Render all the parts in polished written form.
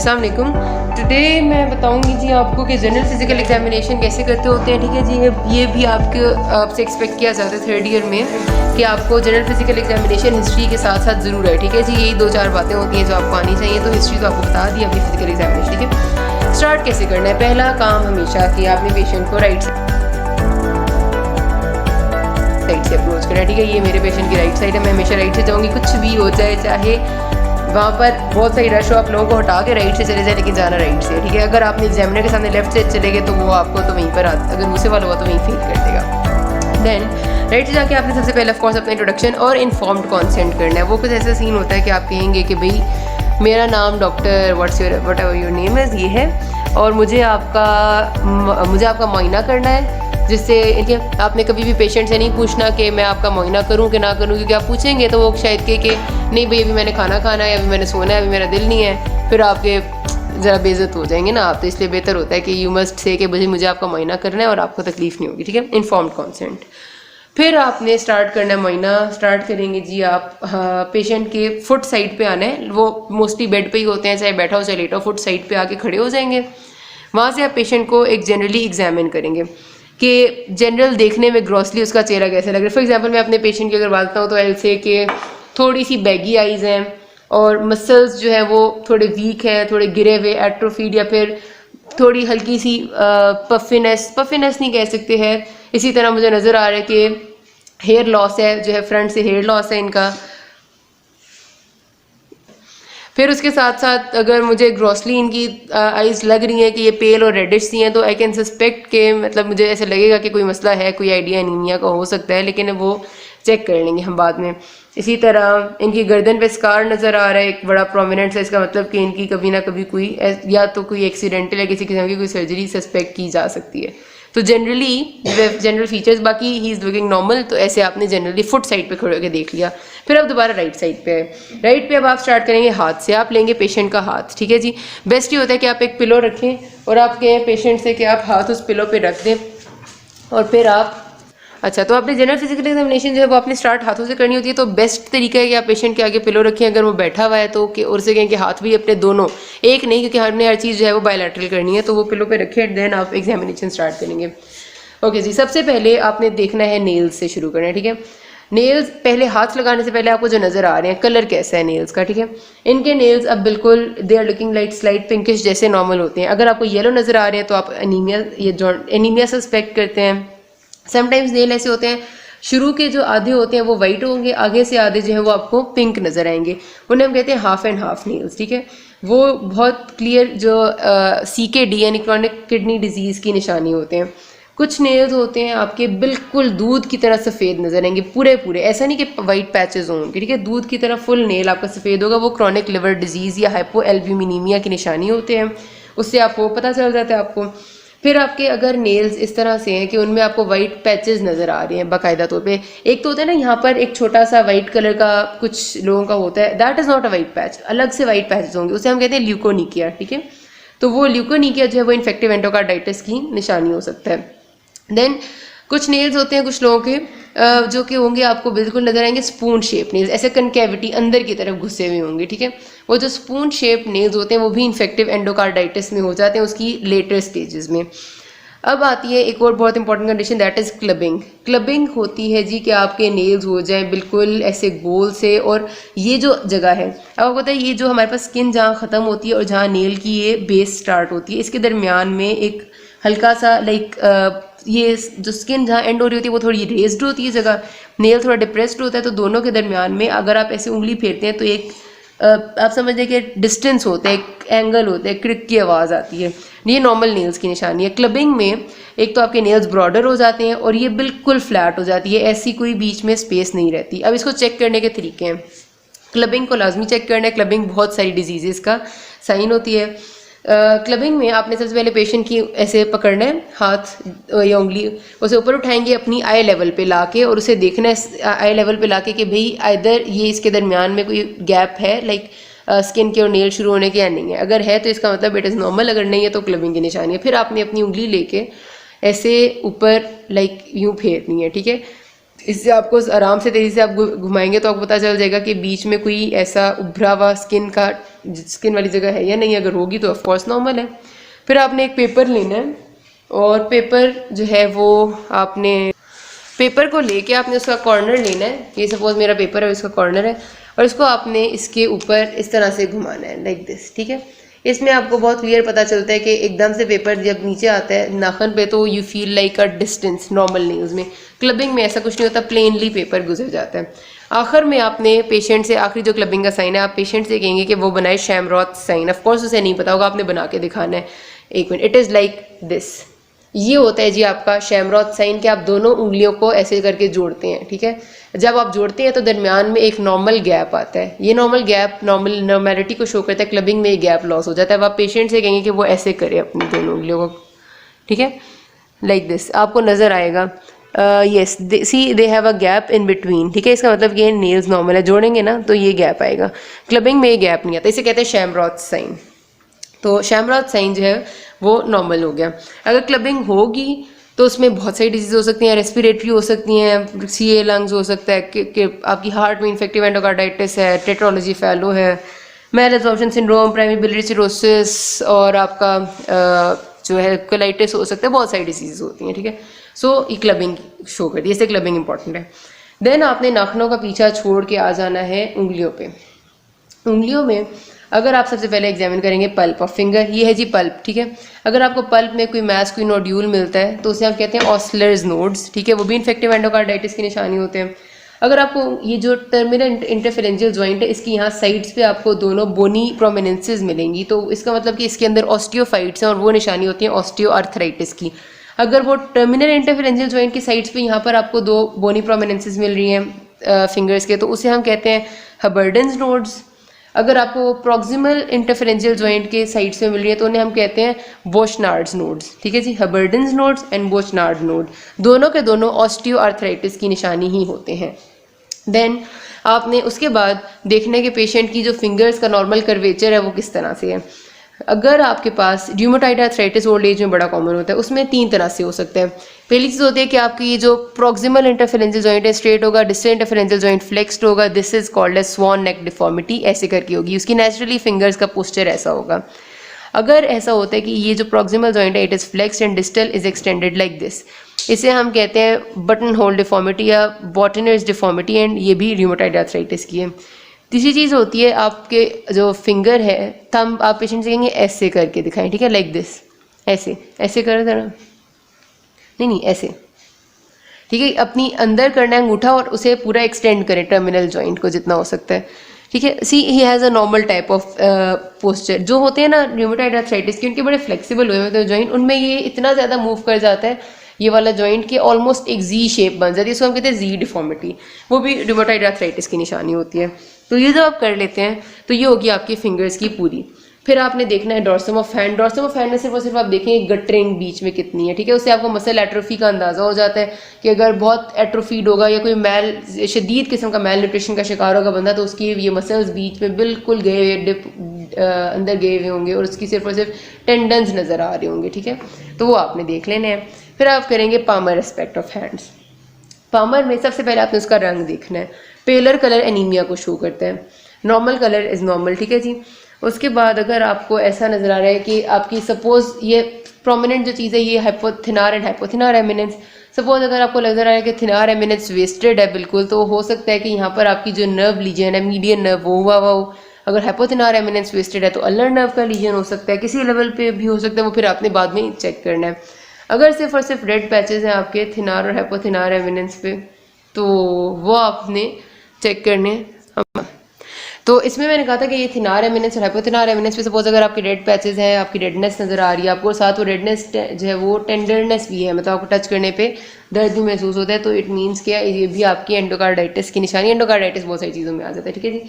अस्सलाम वालेकुम। टुडे मैं बताऊंगी जी आपको कि जनरल फिजिकल एग्जामिनेशन कैसे करते होते हैं। ठीक है जी, ये भी आपसे एक्सपेक्ट किया जाता है थर्ड ईयर में कि आपको जनरल फिजिकल एग्जामिनेशन हिस्ट्री के साथ साथ ज़रूर है। ठीक है जी, यही 2-4 बातें होती हैं जो आपको आनी चाहिए। तो हिस्ट्री तो आपको बता दी, अभी फिजिकल एग्जामिनेशन। ठीक है, स्टार्ट कैसे करना है। पहला काम हमेशा कि आपने पेशेंट को राइट साइड से अप्रोच करना है। ठीक है, ये मेरे पेशेंट की राइट साइड है, मैं हमेशा राइट से जाऊँगी, कुछ भी हो जाए, चाहे वहाँ पर बहुत सारी रश हो, आप लोगों को हटा के राइट से चले जाए, लेकिन जाना राइट से। ठीक है, अगर आपने एग्जामिनर के सामने लेफ्ट से चले गए तो वो आपको तो वहीं पर अगर मुझसे वाला हुआ तो वहीं फेल कर देगा। देन राइट से जाके आपने सबसे पहले ऑफ कोर्स अपना इंट्रोडक्शन और इन्फॉर्म्ड कॉन्सेंट करना है। वो कुछ ऐसा सीन होता है कि आप कहेंगे कि भाई मेरा नाम doctor what ever your name is ये है, और मुझे आपका मुआयना करना है, जिससे इनके आपने कभी भी पेशेंट से नहीं पूछना कि मैं आपका मुआयना करूं कि ना करूं, क्योंकि आप पूछेंगे तो वो शायद कि नहीं भाई अभी मैंने खाना खाना है, अभी मैंने सोना है, अभी मेरा दिल नहीं है, फिर आपके ज़रा बेइज्जत हो जाएंगे ना आप। तो इसलिए बेहतर होता है कि यू मस्ट से कि भाई मुझे आपका मुआयना करना है और आपको तकलीफ़ नहीं होगी। ठीक है, इन्फॉर्म्ड कॉन्सेंट। फिर आपने स्टार्ट करना है मुआयना। स्टार्ट करेंगे जी आप पेशेंट के फुट साइड पे आना है। वो मोस्टली बेड पे ही होते हैं, चाहे बैठा हो चाहे लेटा हो, फुट साइड पे आके खड़े हो जाएंगे। वहाँ से आप पेशेंट को एक जनरली एग्जामिन करेंगे कि जनरल देखने में ग्रॉसली उसका चेहरा कैसा लग रहा है। फॉर एग्जांपल मैं अपने पेशेंट की अगर बात बताऊँ तो आई से कि थोड़ी सी बैगी आइज़ हैं और मसल्स जो है वो थोड़े वीक हैं, थोड़े गिरे हुए, एट्रोफीड, या फिर थोड़ी हल्की सी पफिनेस नहीं कह सकते हैं। इसी तरह मुझे नज़र आ रहा है कि हेयर लॉस है, जो है फ्रंट से हेयर लॉस है इनका। फिर उसके साथ साथ अगर मुझे ग्रॉसली इनकी आइज़ लग रही हैं कि ये पेल और रेडिश सी हैं, तो आई कैन सस्पेक्ट के मतलब मुझे ऐसा लगेगा कि कोई मसला है, कोई आइडिया एनीमिया का हो सकता है, लेकिन वो चेक कर लेंगे हम बाद में। इसी तरह इनकी गर्दन पे स्कार नज़र आ रहा है एक बड़ा प्रोमिनेंट है, इसका मतलब कि इनकी कभी ना कभी कोई या तो कोई एक्सीडेंटल या किसी किस्म की कोई सर्जरी सस्पेक्ट की जा सकती है। तो जनरल फीचर्स, बाकी ही इज़ लुकिंग नॉर्मल। तो ऐसे आपने जनरली फुट साइड पे खड़े होकर देख लिया। फिर अब दोबारा राइट साइड पे है। राइट पे अब आप स्टार्ट करेंगे हाथ से। आप लेंगे पेशेंट का हाथ। ठीक है जी, बेस्ट ये होता है कि आप एक पिलो रखें और आप कहें पेशेंट से कि आप हाथ उस पिलो पे रख दें, और फिर आप तो आपने जनरल फिजिकल एग्जामिनेशन जो है वो आपने स्टार्ट हाथों से करनी होती है। तो बेस्ट तरीका है कि आप पेशेंट के आगे पिलो रखें, अगर वो बैठा हुआ है तो और से कहें कि हाथ भी अपने दोनों, एक नहीं, क्योंकि हमने हर चीज़ जो है वो बायलैटरल करनी है, तो वो पिलो पे रखें। देन आप एग्जामिनेशन स्टार्ट करेंगे। ओके जी, सबसे पहले आपने देखना है नेल्स से शुरू करना है। ठीक है, नेल्स पहले हाथ लगाने से पहले आपको जो नज़र आ रहे हैं कलर कैसा है नेल्स का। ठीक है, इनके नेल्स अब बिल्कुल they are looking like slight pinkish जैसे नॉर्मल होते हैं। अगर आपको येलो नज़र आ रहे हैं तो आप एनीमिया सस्पेक्ट करते हैं। समटाइम्स नेल ऐसे होते हैं, शुरू के जो आधे होते हैं वो वाइट होंगे, आगे से आधे जो है वो आपको पिंक नज़र आएंगे, उन्हें हम कहते हैं हाफ एंड हाफ नेल्स। ठीक है, वो बहुत क्लियर जो CKD यानी क्रॉनिक किडनी डिजीज़ की निशानी होते हैं। कुछ नेल्स होते हैं आपके बिल्कुल दूध की तरह सफ़ेद नजर आएंगे, पूरे, ऐसा नहीं कि वाइट पैचेस होंगे। ठीक है, दूध की तरह फुल नेल आपका सफ़ेद होगा, वो क्रॉनिक लिवर डिजीज़ या हाइपोएल्ब्यूमिनीमिया की निशानी होते हैं, उससे आपको पता चल जाता है आपको। फिर आपके अगर नेल्स इस तरह से हैं कि उनमें आपको वाइट पैचेस नज़र आ रहे हैं बाकायदा तौर पे, एक तो होता है ना यहाँ पर एक छोटा सा वाइट कलर का कुछ लोगों का होता है, that is not a white patch, अलग से वाइट पैचेस होंगे, उसे हम कहते हैं ल्यूकोनिकिया। ठीक है, तो वो ल्यूकोनिकिया जो है वो इन्फेक्टिव एंडोकार्डाइटिस की निशानी हो सकता है। देन कुछ नेल्स होते हैं कुछ लोगों के जो कि होंगे आपको बिल्कुल नजर आएंगे स्पून शेप नेल्स, ऐसे कनकेविटी अंदर की तरफ घुसे हुए होंगे। ठीक है, वो जो स्पून शेप नेल्स होते हैं वो भी इन्फेक्टिव एंडोकार्डाइटिस में हो जाते हैं, उसकी लेटर स्टेजेस में। अब आती है एक और बहुत important condition, that is clubbing. Clubbing होती है जी कि आपके नेल्स हो जाएं बिल्कुल ऐसे गोल से, और ये जो जगह है अब आपको पता है, ये जो हमारे पास स्किन जहाँ ख़त्म होती है और जहाँ नेल की ये बेस स्टार्ट होती है, इसके दरमियान में एक हल्का सा ये जो स्किन जहाँ एंड हो रही होती है वो थोड़ी रेज्ड होती है जगह, नेल थोड़ा डिप्रेस्ड होता है, तो दोनों के दरमियान में अगर आप ऐसे उंगली फेरते हैं तो एक आप समझ लें कि डिस्टेंस होता है, एक एंगल होता है, क्रिक की आवाज़ आती है। ये नॉर्मल नेल्स की निशानी है। क्लबिंग में एक तो आपके नेल्स ब्रॉडर हो जाते हैं और ये बिल्कुल फ्लैट हो जाती है, ऐसी कोई बीच में स्पेस नहीं रहती। अब इसको चेक करने के तरीके हैं, क्लबिंग को लाजमी चेक करना है। क्लबिंग बहुत सारी डिजीज़ का साइन होती है। क्लबिंग में आपने सबसे पहले पेशेंट की ऐसे पकड़ना है हाथ या उंगली, उसे ऊपर उठाएंगे अपनी आई लेवल पे लाके, और उसे देखना है आई लेवल पे लाके कि भाई इधर ये इसके दरमियान में कोई गैप है लाइक स्किन के और नेल शुरू होने के या नहीं है। अगर है तो इसका मतलब इट इज़ नॉर्मल, अगर नहीं है तो क्लबिंग की निशानी है। फिर आपने अपनी उंगली लेके ऐसे ऊपर लाइक यूँ फेरनी है। ठीक है, इससे आपको आराम से तेज़ी से आप घुमाएंगे तो आपको पता चल जाएगा कि बीच में कोई ऐसा उभरा हुआ स्किन का स्किन वाली जगह है या नहीं, अगर होगी तो ऑफकोर्स नॉर्मल है। फिर आपने एक पेपर लेना है और पेपर जो है वो आपने पेपर को लेके आपने उसका कॉर्नर लेना है। ये सपोज मेरा पेपर है, इसका कॉर्नर है, और इसको आपने इसके ऊपर इस तरह से घुमाना है लाइक दिस, ठीक है। इसमें आपको बहुत क्लियर पता चलता है कि एकदम से पेपर जब नीचे आता है नाखन पे तो you feel like a distance, normal नहीं। उसमें क्लबिंग में ऐसा कुछ नहीं होता, प्लेनली पेपर गुजर जाता है। आखिर में आपने पेशेंट से, आखिरी जो क्लबिंग का साइन है, आप पेशेंट से कहेंगे कि वो बनाए शैमरॉथ साइन। ऑफ कोर्स उसे नहीं पता होगा, आपने बना के दिखाना है। एक minute, it is like this. ये होता है जी आपका शैमरॉथ साइन, कि आप दोनों उंगलियों को ऐसे करके जोड़ते हैं, ठीक है। जब आप जोड़ते हैं तो दरमियान में एक नॉर्मल गैप आता है। ये नॉर्मल गैप नॉर्मेलिटी को शो करता है। क्लबिंग में ये गैप लॉस हो जाता है। अब आप पेशेंट से कहेंगे कि वो ऐसे करे अपनी दोनों उंगलियों को, ठीक है, लाइक दिस। आपको नज़र आएगा yes, see they have a gap in between, ठीक है। इसका मतलब ये नेल्स नॉर्मल है, जोड़ेंगे ना तो ये गैप आएगा। क्लबिंग में ये गैप नहीं आता, इसे कहते हैं शैमरॉथ साइन। तो शैमरॉथ साइन जो है वो नॉर्मल हो गया। अगर क्लबिंग होगी तो उसमें बहुत सारी डिजीज हो सकती हैं, रेस्पिरेटरी हो सकती हैं, सीए लंग्स हो सकता है कि आपकी हार्ट में इन्फेक्टिव एंडोकार्डाइटिस है, टेट्रोलॉजी फैलो है, malabsorption syndrome, primary biliary cirrhosis, और आपका जो है कोलाइटिस हो सकता है। बहुत सारी डिजीज होती हैं, ठीक है। सो ये क्लबिंग शो करती है, इससे क्लबिंग इंपॉर्टेंट है। देन आपने नाखनों का पीछा छोड़ के आ जाना है उंगलियों पे। उंगलियों में अगर आप सबसे पहले एग्जामिन करेंगे पल्प ऑफ फिंगर, ये है जी पल्प, ठीक है। अगर आपको पल्प में कोई मैस, कोई नोड्यूल मिलता है तो उसे हम कहते हैं ऑस्लर्स नोड्स, ठीक है। वो भी इन्फेक्टिव एंडोकार्डाइटिस की निशानी होते हैं। अगर आपको ये जो टर्मिनल इंटरफेरेंजियल जॉइंट है, इसकी यहाँ साइड्स पे आपको दोनों बोनी प्रोमिनेंसेस मिलेंगी, तो इसका मतलब कि इसके अंदर ऑस्टियोफाइट्स हैं, और वो निशानी होती है ऑस्टियोआर्थराइटिस की। अगर वो टर्मिनल इंटरफेरेंजियल जॉइंट की साइड्स पे यहाँ पर आपको दो बोनी प्रोमिनेंसेस मिल रही हैं फिंगर्स के, तो उसे हम कहते हैं हबर्डन्स नोड्स। अगर आपको प्रॉक्सिमल इंटरफेरेंजियल जॉइंट के साइड्स में मिल रही है तो उन्हें हम कहते हैं बोशनार्ड्स नोड्स, ठीक है जी। हबर्डन्स नोड्स एंड बोशनार्ड नोड, दोनों के दोनों ऑस्टियोआर्थराइटिस की निशानी ही होते हैं। देन आपने उसके बाद देखने के पेशेंट की जो फिंगर्स का नॉर्मल कर्वेचर है वो किस तरह से है। अगर आपके पास र्यूमेटॉइड आर्थराइटिस ओल्ड एज में बड़ा कॉमन होता है, उसमें 3 तरह से हो सकता है। पहली चीज़ होती है कि आपकी ये जो प्रॉक्सिमल इंटरफेरेंजियल जॉइंट है स्ट्रेट होगा, डिस्टल इंटरफेरेंजियल जॉइंट फ्लेक्स्ड होगा, this is called as swan neck deformity, ऐसे करके होगी। उसकी नेचुरली फिंगर्स का पोस्चर ऐसा होगा। अगर ऐसा होता है कि ये जो प्रॉक्सिमल जॉइंट है it is flexed and distal is extended like this, इसे हम कहते हैं बटन होल डिफॉर्मिटी या बॉटनर्स डिफॉर्मिटी, एंड ये भी र्यूमेटॉइड आर्थराइटिस की है। तीसरी चीज़ होती है आपके जो फिंगर है, थंब, आप पेशेंट से कहेंगे ऐसे करके दिखाएं, ठीक है, लाइक दिस, ऐसे ऐसे कर देना, नहीं ऐसे, ठीक है। अपनी अंदर करना है अंगूठा और उसे पूरा एक्सटेंड करें टर्मिनल जॉइंट को जितना हो सकता है, ठीक है। See he has a normal type of posture. जो होते हैं ना र्यूमेटॉइड आर्थराइटिस के, उनके बड़े फ्लेक्सिबल हुए होते हैं जॉइंट, उनमें ये इतना ज़्यादा मूव कर जाता है ये वाला जॉइंट के ऑलमोस्ट एक जी शेप बन जाती है, इसको हम कहते हैं जी डिफॉर्मिटी। वो भी र्यूमेटॉइड आर्थराइटिस की निशानी होती है। तो ये जब आप कर लेते हैं तो ये होगी आपकी फिंगर्स की पूरी। फिर आपने देखना है dorsum of hand. Dorsum of hand में सिर्फ और सिर्फ आप देखेंगे गटरिंग बीच में कितनी है, ठीक है। उससे आपको मसल एट्रोफी का अंदाज़ा हो जाता है कि अगर बहुत एट्रोफीड होगा या कोई मैल शदीद किस्म का मैल न्यूट्रिशन का शिकार होगा बंदा, तो उसकी ये मसल्स बीच में बिल्कुल गए हुए अंदर गए हुए होंगे और उसकी सिर्फ और सिर्फ टेंडन्स नज़र आ रहे होंगे, ठीक है। तो वो आपने देख लेने हैं। फिर आप करेंगे palmar aspect of hands. Palmar में सबसे पहले आपने उसका रंग देखना है। पेलर कलर एनीमिया को शो करता है, नॉर्मल कलर इज़ नॉर्मल, ठीक है जी। उसके बाद अगर आपको ऐसा नज़र आ रहा है कि आपकी सपोज ये प्रोमिनेंट जो चीज़ है ये हाइपोथिनार एंड हाइपोथिनार एमिनेंस, सपोज अगर आपको नजर आ रहा है कि थिनार एमिनेंस वेस्टेड है बिल्कुल, तो हो सकता है कि यहाँ पर आपकी जो नर्व लीजन है, मीडियन नर्व, वो हुआ हो। अगर हाइपोथिनार एमिनेंस वेस्टेड है तो अल्नर नर्व का लीजन हो सकता है, किसी लेवल पे भी हो सकता है, वो फिर आपने बाद में चेक करना है। अगर सिर्फ और सिर्फ रेड पैचेस हैं आपके थिनार और हाइपोथिनार एमिनेंस पे, तो वो आपने चेक करने। तो इसमें मैंने कहा था कि ये थिनार एमिनेंस और हाइपोथिनार एमिनेंस पे सपोज अगर आपके रेड पैचेस हैं, आपकी रेडनेस नज़र आ रही है आपको, साथ वो रेडनेस जो है वो टेंडरनेस भी है, मतलब आपको टच करने पे दर्द भी महसूस होता है, तो इट मीन्स क्या, ये भी आपकी एंडोकार्डाइटिस की निशानी। एंडोकार्डाइटिस बहुत सारी चीज़ों में आ जाता है, ठीक है जी।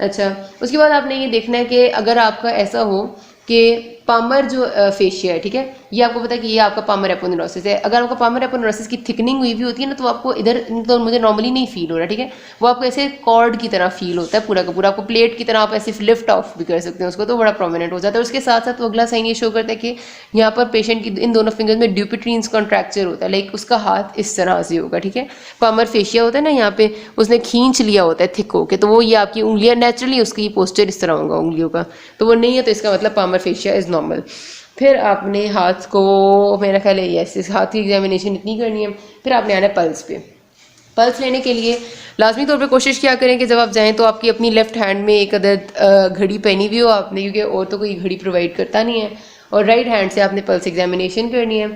अच्छा, उसके बाद आपने ये देखना है कि अगर आपका ऐसा हो कि पामर जो फेशिया है, ठीक है, ये आपको पता है कि ये आपका पामर एपोनेुरोसिस है। अगर आपका पामर एपोनेुरोसिस की थिकनिंग हुई भी होती है ना, तो आपको इधर तो मुझे नॉर्मली नहीं फील हो रहा, ठीक है, वो आपको ऐसे कॉर्ड की तरह फील होता है पूरा का पूरा, आपको प्लेट की तरह आप ऐसे लिफ्ट ऑफ भी कर सकते हैं उसको, तो बड़ा प्रोमिनेंट हो जाता है। उसके साथ साथ वो अगला साइन ये शो करता है कि यहाँ पर पेशेंट की इन दोनों फिंगर्स में ड्यूपिट्रीन्स कॉन्ट्रैक्चर होता है, लाइक उसका हाथ इस तरह से होगा, ठीक है। पामर फेशिया होता है ना यहाँ पे, उसने खींच लिया होता है थिक होके, तो वो ये आपकी उंगलियां नेचुरली उसकी पोस्चर इस तरह होगा उंगलियों का, तो वो नहीं है, तो इसका मतलब पामर फेशिया इज नॉर्मल। फिर आपने हाथ को, मेरा ख्याल है यस, इस हाथ की एग्जामिनेशन इतनी करनी है। फिर आपने आना है पल्स पे। पल्स लेने के लिए लाजमी तौर पे कोशिश क्या करें कि जब आप जाएं तो आपकी अपनी लेफ्ट हैंड में एक अदद घड़ी पहनी हुई हो आपने, क्योंकि और तो कोई घड़ी प्रोवाइड करता नहीं है, और राइट हैंड से आपने पल्स एग्जामिनेशन करनी है।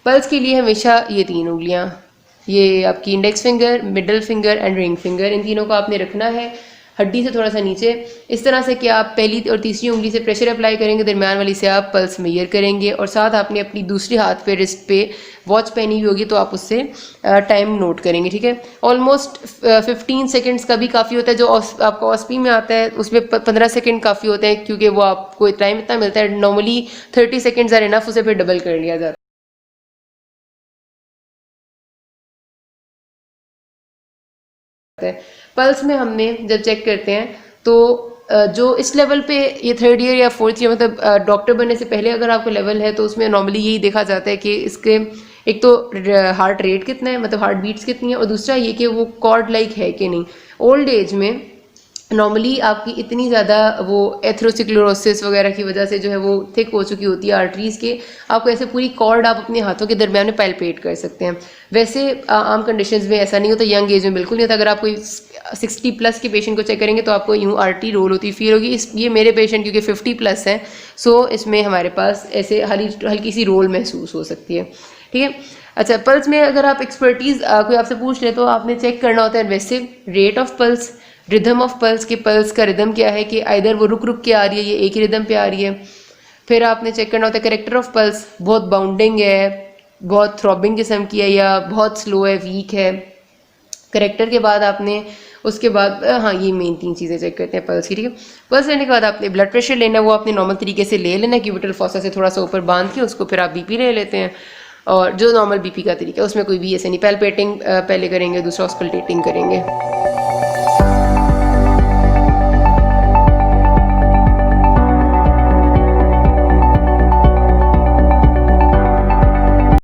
पल्स के लिए हमेशा ये 3 उंगलियां, ये आपकी index finger, middle finger and ring finger, इन तीनों को आपने रखना है हड्डी से थोड़ा सा नीचे, इस तरह से कि आप पहली और तीसरी उंगली से प्रेशर अप्लाई करेंगे, दरमियान वाली से आप पल्स मेजर करेंगे, और साथ आपने अपनी दूसरी हाथ पे रिस्ट पे वॉच पहनी हुई होगी, तो आप उससे टाइम नोट करेंगे, ठीक है। ऑलमोस्ट 15 सेकेंड्स का भी काफ़ी होता है, जो आपको ऑस्पी में आता है उसमें 15 सेकेंड काफ़ी होते हैं, क्योंकि वो आपको टाइम इतना मिलता है, नॉर्मली 30 सेकेंड्स आर इनफ, उसे फिर डबल कर लिया जाता है। पल्स में हमने जब चेक करते हैं तो जो इस लेवल पे, ये 3rd ईयर या 4th ईयर, मतलब डॉक्टर बनने से पहले अगर आपको लेवल है, तो उसमें नॉर्मली यही देखा जाता है कि इसके एक तो हार्ट रेट कितना है, मतलब हार्ट बीट्स कितनी है, और दूसरा ये कि वो कॉर्ड लाइक है कि नहीं। ओल्ड एज में नॉर्मली आपकी इतनी ज़्यादा वो एथरोस्क्लेरोसिस वगैरह की वजह से जो है वो थिक हो चुकी होती है आर्टरीज़ के, आपको ऐसे पूरी कॉर्ड आप अपने हाथों के दरमियान में पैल्पेट कर सकते हैं। वैसे आम कंडीशंस में ऐसा नहीं होता, यंग एज में बिल्कुल नहीं होता। अगर आप कोई 60+ के पेशेंट को चेक करेंगे तो आपको यूँ आर्टरी रोल होती फील होगी। ये मेरे पेशेंट क्योंकि 50+ हैं, सो इसमें हमारे पास ऐसे हल्की सी रोल महसूस हो सकती है, ठीक है। अच्छा, पल्स में अगर आप एक्सपर्टीज़ कोई आपसे पूछ ले, तो आपने चेक करना होता है वैसे rate of pulse, rhythm of pulse, कि पल्स का रिदम क्या है, कि आइदर वो रुक रुक के आ रही है, ये एक ही रिदम पे आ रही है। फिर आपने चेक करना होता है करेक्टर ऑफ पल्स, बहुत बाउंडिंग है, बहुत थ्रॉबिंग किस्म की है, या बहुत स्लो है, वीक है। करेक्टर के बाद आपने उसके बाद हाँ, ये मेन 3 चीज़ें चेक करते हैं पल्स की, ठीक है। पल्स लेने के बाद आपने ब्लड प्रेशर लेना है, वो आपने नॉर्मल तरीके से ले लेना है, क्यूबिटल फॉसा से थोड़ा सा ऊपर बांध के उसको, फिर आप बीपी ले लेते हैं, और जो नॉर्मल बीपी का तरीका है उसमें कोई भी ऐसे नहीं, पैल्पेटिंग पहले करेंगे, दूसरा ऑस्कल्टेटिंग करेंगे।